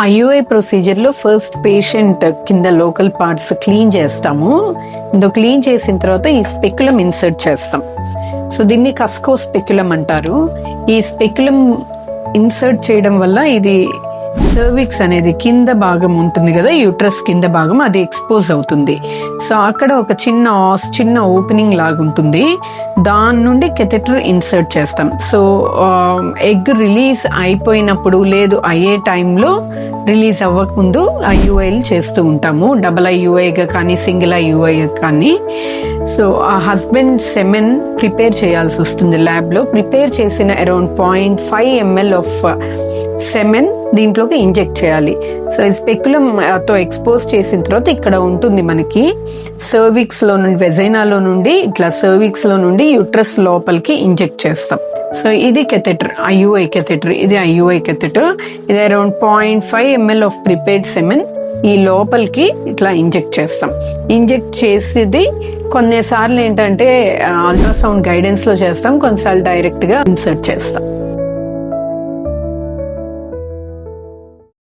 IUI ప్రొసీజర్లో first patient కింద local parts clean చేస్తాము. Clean చేసిన తర్వాత ఈ స్పెక్యులం ఇన్సర్ట్ చేస్తాం. సో దీన్ని కస్కో స్పెక్యులం అంటారు. ఈ స్పెక్యులం ఇన్సర్ట్ చేయడం వల్ల ఇది సర్విక్స్ అనేది కింద భాగం ఉంటుంది కదా, యూట్రస్ కింద భాగం, అది ఎక్స్పోజ్ అవుతుంది. సో అక్కడ ఒక చిన్న ఓపెనింగ్ లాగా ఉంటుంది. దాని నుండి కెథెటర్ ఇన్సర్ట్ చేస్తాం. సో ఎగ్ రిలీజ్ అయిపోయినప్పుడు లేదు అయ్యే టైంలో రిలీజ్ అవ్వకముందు ఐయుఐలు చేస్తూ ఉంటాము. డబుల్ ఐయుఐగా కానీ సింగిల్ ఐయుఐగా కానీ. సో ఆ హస్బెండ్ సెమెన్ ప్రిపేర్ చేయాల్సి వస్తుంది ల్యాబ్లో. ప్రిపేర్ చేసిన అరౌండ్ 0.5 ml ఆఫ్ సెమెన్ దీంట్లోకి ఇంజెక్ట్ చేయాలి. సో ఈ స్పెక్యులం తో ఎక్స్పోజ్ చేసిన తర్వాత ఇక్కడ ఉంటుంది మనకి సర్విక్స్ లో నుండి, వెజైనాలో నుండి ఇట్లా సర్విక్స్ లో నుండి యూట్రస్ లోపలికి ఇంజెక్ట్ చేస్తాం. సో ఇది కెథెటర్, ఐయుఐ కెథెటర్. ఇది ఐయుఐ కెథెటర్. ఇది around 0.5 ml of prepared semen ఈ లోపలికి ఇట్లా ఇంజెక్ట్ చేస్తాం. ఇంజెక్ట్ చేసేది కొన్నిసార్లు ఏంటంటే అల్ట్రాసౌండ్ గైడెన్స్ లో చేస్తాం, కొన్నిసార్లు డైరెక్ట్ గా ఇన్సర్ట్ చేస్తాం.